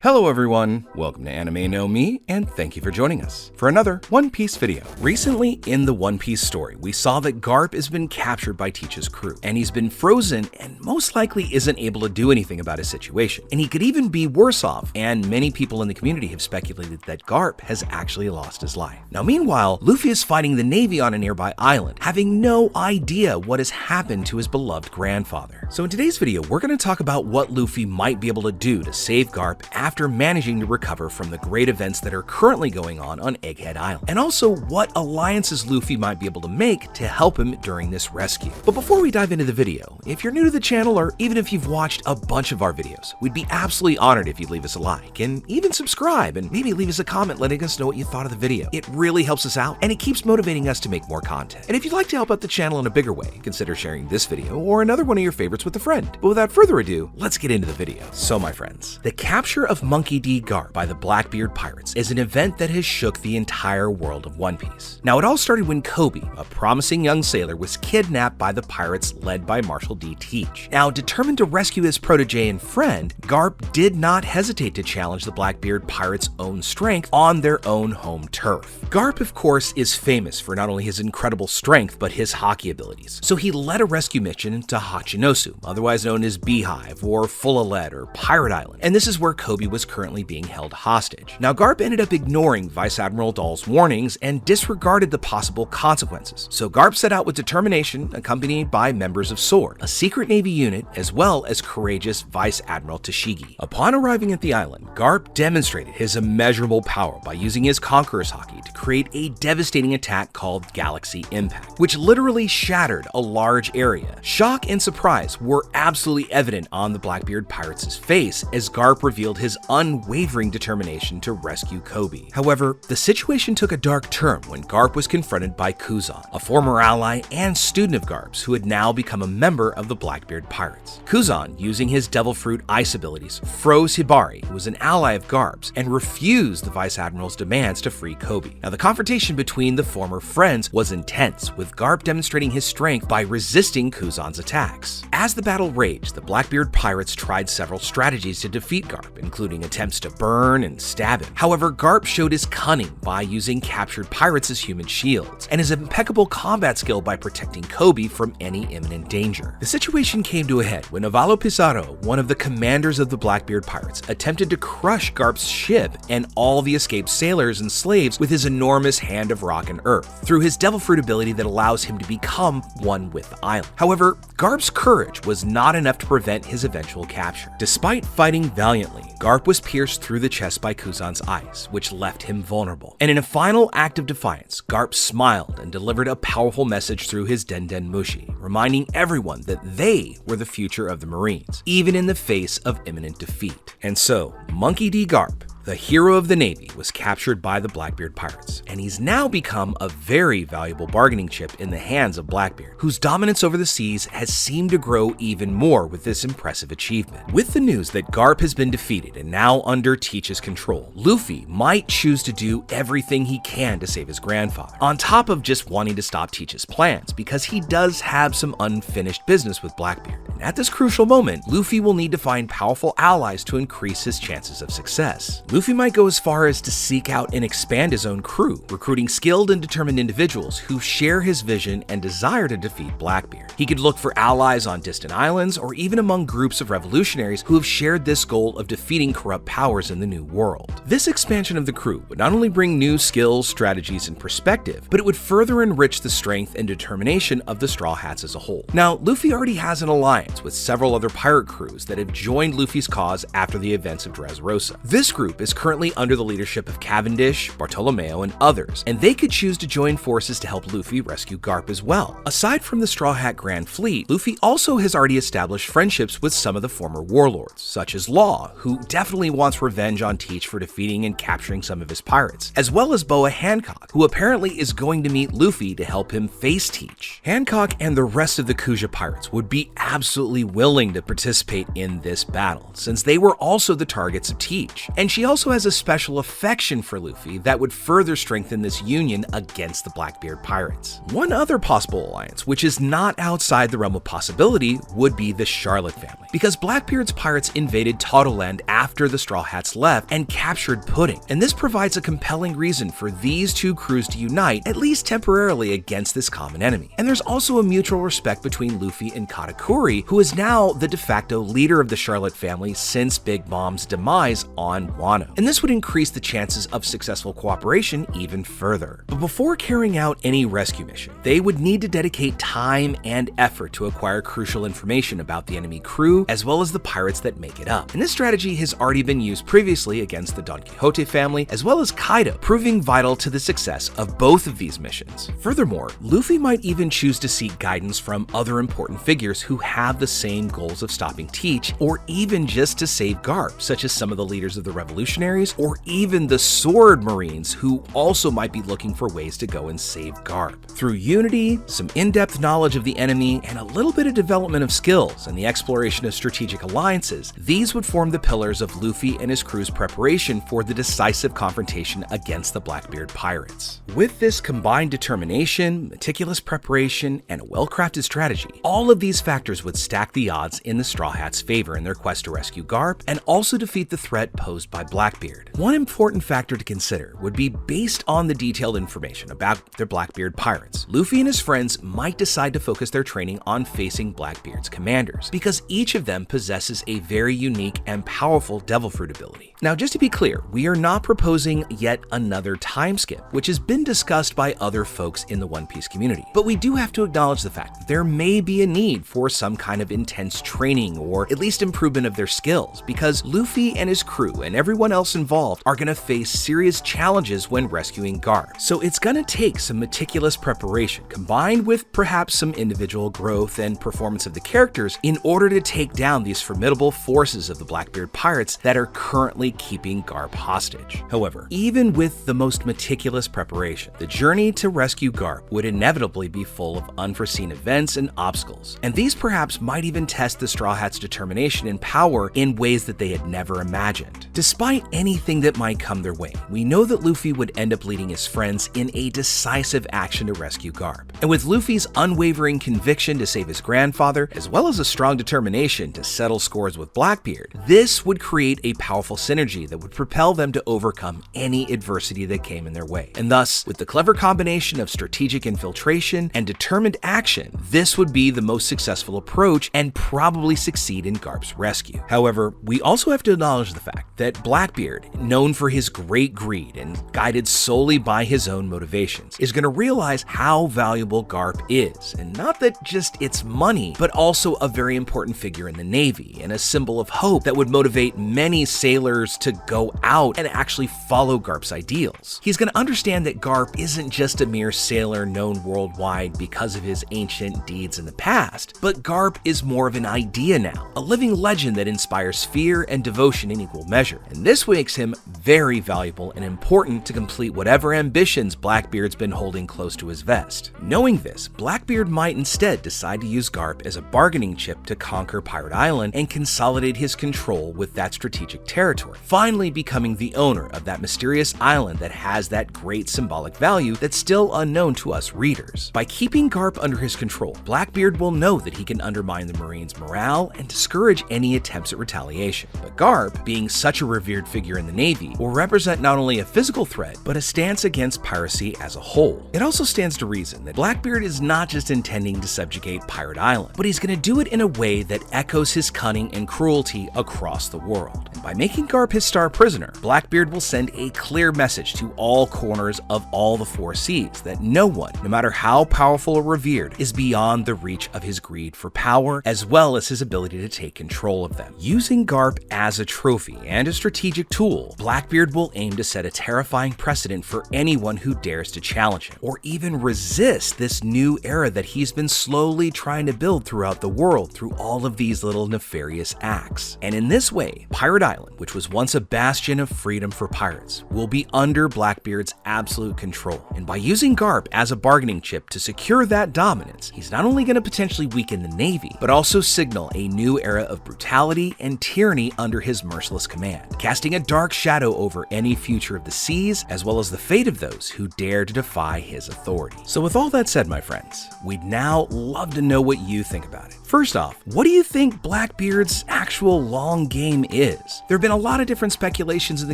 Hello everyone, welcome to Anime No Me, and thank you for joining us for another One Piece video. Recently in the One Piece story, we saw that Garp has been captured by Teach's crew, and he's been frozen and most likely isn't able to do anything about his situation. And he could even be worse off, and many people in the community have speculated that Garp has actually lost his life. Now meanwhile, Luffy is fighting the Navy on a nearby island, having no idea what has happened to his beloved grandfather. So in today's video, we're going to talk about what Luffy might be able to do to save Garp after managing to recover from the great events that are currently going on Egghead Island, and also what alliances Luffy might be able to make to help him during this rescue. But before we dive into the video, if you're new to the channel or even if you've watched a bunch of our videos, we'd be absolutely honored if you'd leave us a like and even subscribe and maybe leave us a comment letting us know what you thought of the video. It really helps us out and it keeps motivating us to make more content. And if you'd like to help out the channel in a bigger way, consider sharing this video or another one of your favorites with a friend. But without further ado, let's get into the video. So my friends, the capture of Monkey D. Garp by the Blackbeard Pirates is an event that has shook the entire world of One Piece. Now it all started when Kobe, a promising young sailor, was kidnapped by the pirates led by Marshal D. Teach. Now determined to rescue his protege and friend, Garp did not hesitate to challenge the Blackbeard Pirates' own strength on their own home turf. Garp, of course, is famous for not only his incredible strength but his hockey abilities. So he led a rescue mission to Hachinosu, otherwise known as Beehive or Full of Lead or Pirate Island, and this is where Kobe was currently being held hostage. Now Garp ended up ignoring Vice Admiral Dahl's warnings and disregarded the possible consequences. So Garp set out with determination, accompanied by members of SWORD, a secret Navy unit, as well as courageous Vice Admiral Tashigi. Upon arriving at the island, Garp demonstrated his immeasurable power by using his Conqueror's Haki to create a devastating attack called Galaxy Impact, which literally shattered a large area. Shock and surprise were absolutely evident on the Blackbeard Pirates' face as Garp revealed his unwavering determination to rescue Kobe. However, the situation took a dark turn when Garp was confronted by Kuzan, a former ally and student of Garp's who had now become a member of the Blackbeard Pirates. Kuzan, using his Devil Fruit ice abilities, froze Hibari, who was an ally of Garp's, and refused the Vice Admiral's demands to free Kobe. Now the confrontation between the former friends was intense, with Garp demonstrating his strength by resisting Kuzan's attacks. As the battle raged, the Blackbeard Pirates tried several strategies to defeat Garp, including attempts to burn and stab him. However, Garp showed his cunning by using captured pirates as human shields, and his impeccable combat skill by protecting Kobe from any imminent danger. The situation came to a head when Avalo Pizarro, one of the commanders of the Blackbeard Pirates, attempted to crush Garp's ship and all the escaped sailors and slaves with his enormous hand of rock and earth, through his Devil Fruit ability that allows him to become one with the island. However, Garp's courage was not enough to prevent his eventual capture. Despite fighting valiantly, Garp was pierced through the chest by Kuzan's ice, which left him vulnerable. And in a final act of defiance, Garp smiled and delivered a powerful message through his Den Mushi, reminding everyone that they were the future of the Marines, even in the face of imminent defeat. And so, Monkey D. Garp, the hero of the Navy, was captured by the Blackbeard Pirates, and he's now become a very valuable bargaining chip in the hands of Blackbeard, whose dominance over the seas has seemed to grow even more with this impressive achievement. With the news that Garp has been defeated and now under Teach's control, Luffy might choose to do everything he can to save his grandfather, on top of just wanting to stop Teach's plans, because he does have some unfinished business with Blackbeard. And at this crucial moment, Luffy will need to find powerful allies to increase his chances of success. Luffy might go as far as to seek out and expand his own crew, recruiting skilled and determined individuals who share his vision and desire to defeat Blackbeard. He could look for allies on distant islands or even among groups of revolutionaries who have shared this goal of defeating corrupt powers in the New World. This expansion of the crew would not only bring new skills, strategies, and perspective, but it would further enrich the strength and determination of the Straw Hats as a whole. Now, Luffy already has an alliance with several other pirate crews that have joined Luffy's cause after the events of Dressrosa. This group is currently under the leadership of Cavendish, Bartolomeo, and others, and they could choose to join forces to help Luffy rescue Garp as well. Aside from the Straw Hat Grand Fleet, Luffy also has already established friendships with some of the former warlords, such as Law, who definitely wants revenge on Teach for defeating and capturing some of his pirates, as well as Boa Hancock, who apparently is going to meet Luffy to help him face Teach. Hancock and the rest of the Kuja pirates would be absolutely willing to participate in this battle, since they were also the targets of Teach, and she also also has a special affection for Luffy that would further strengthen this union against the Blackbeard pirates. One other possible alliance, which is not outside the realm of possibility, would be the Charlotte family, because Blackbeard's pirates invaded Totoland after the Straw Hats left and captured Pudding, and this provides a compelling reason for these two crews to unite, at least temporarily, against this common enemy. And there's also a mutual respect between Luffy and Katakuri, who is now the de facto leader of the Charlotte family since Big Mom's demise on Wano, and this would increase the chances of successful cooperation even further. But before carrying out any rescue mission, they would need to dedicate time and effort to acquire crucial information about the enemy crew as well as the pirates that make it up. And this strategy has already been used previously against the Don Quixote family as well as Kaido, proving vital to the success of both of these missions. Furthermore, Luffy might even choose to seek guidance from other important figures who have the same goals of stopping Teach, or even just to save Garp, such as some of the leaders of the revolutionaries, or even the Sword Marines, who also might be looking for ways to go and save Garp. Through unity, some in-depth knowledge of the enemy, and a little bit of development of skills and the exploration of strategic alliances, these would form the pillars of Luffy and his crew's preparation for the decisive confrontation against the Blackbeard pirates. With this combined determination, meticulous preparation, and a well-crafted strategy, all of these factors would stack the odds in the Straw Hats' favor in their quest to rescue Garp and also defeat the threat posed by Blackbeard. One important factor to consider would be based on the detailed information about their Blackbeard pirates. Luffy and his friends might decide to focus their training on facing Blackbeard's commanders, because each of them possesses a very unique and powerful Devil Fruit ability. Now, just to be clear, we are not proposing yet another time skip, which has been discussed by other folks in the One Piece community, but we do have to acknowledge the fact that there may be a need for some kind of intense training or at least improvement of their skills, because Luffy and his crew and everyone else involved are going to face serious challenges when rescuing Garp. So it's going to take some meticulous preparation combined with perhaps some individual growth and performance of the characters in order to take down these formidable forces of the Blackbeard pirates that are currently keeping Garp hostage. However, even with the most meticulous preparation, the journey to rescue Garp would inevitably be full of unforeseen events and obstacles, and these perhaps might even test the Straw Hats' determination and power in ways that they had never imagined. Despite anything that might come their way, we know that Luffy would end up leading his friends in a decisive action to rescue Garp. And with Luffy's unwavering conviction to save his grandfather, as well as a strong determination to settle scores with Blackbeard, this would create a powerful synergy that would propel them to overcome any adversity that came in their way. And thus, with the clever combination of strategic infiltration and determined action, this would be the most successful approach and probably succeed in Garp's rescue. However, we also have to acknowledge the fact that Blackbeard, known for his great greed and guided solely by his own motivations, is going to realize how valuable Garp is, and not that just it's money, but also a very important figure in the Navy and a symbol of hope that would motivate many sailors to go out and actually follow Garp's ideals. He's going to understand that Garp isn't just a mere sailor known worldwide because of his ancient deeds in the past, but Garp is more of an idea now, a living legend that inspires fear and devotion in equal measure, and this makes him very valuable and important to complete whatever ambitions Blackbeard's been holding close to his vest. Knowing this, Blackbeard might instead decide to use Garp as a bargaining chip to conquer Pirate Island and consolidate his control with that strategic territory, finally becoming the owner of that mysterious island that has that great symbolic value that's still unknown to us readers. By keeping Garp under his control, Blackbeard will know that he can undermine the Marines' morale and discourage any attempts at retaliation. But Garp, being such a revered figure in the Navy, will represent not only a physical threat, but a stance against piracy as a whole. It also stands to reason that Blackbeard is not just intending to subjugate Pirate Island, but he's going to do it in a way that echoes his cunning and cruelty across the world. And by making Garp his star prisoner, Blackbeard will send a clear message to all corners of all the four seas that no one, no matter how powerful or revered, is beyond the reach of his greed for power, as well as his ability to take control of them. Using Garp as a trophy and a strategic tool, Blackbeard will aim to set a terrifying precedent for anyone who dares to challenge him, or even resist this new era that he's been slowly trying to build throughout the world through all of these little nefarious acts. And in this way, Pirate Island, which was once a bastion of freedom for pirates, will be under Blackbeard's absolute control. And by using Garp as a bargaining chip to secure that dominance, he's not only going to potentially weaken the Navy, but also signal a new era of brutality and tyranny under his merciless command, casting casting a dark shadow over any future of the seas, as well as the fate of those who dare to defy his authority. So with all that said, my friends, we'd now love to know what you think about it. First off, what do you think Blackbeard's actual long game is? There have been a lot of different speculations in the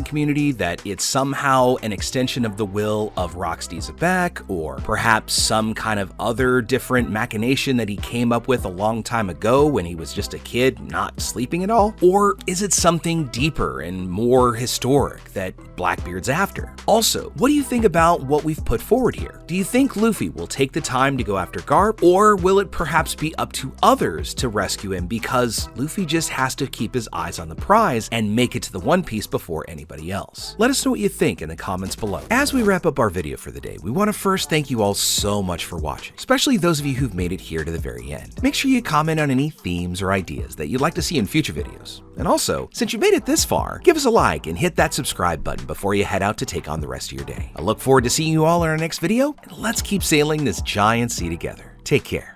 community that it's somehow an extension of the will of Rocksteady Zebek, or perhaps some kind of other different machination that he came up with a long time ago when he was just a kid not sleeping at all? Or is it something deeper and more historic that Blackbeard's after? Also, what do you think about what we've put forward here? Do you think Luffy will take the time to go after Garp, or will it perhaps be up to others to rescue him because Luffy just has to keep his eyes on the prize and make it to the One Piece before anybody else? Let us know what you think in the comments below. As we wrap up our video for the day, we want to first thank you all so much for watching, especially those of you who've made it here to the very end. Make sure you comment on any themes or ideas that you'd like to see in future videos. And also, since you made it this far, give us a like and hit that subscribe button before you head out to take on the rest of your day. I look forward to seeing you all in our next video, and let's keep sailing this giant sea together. Take care.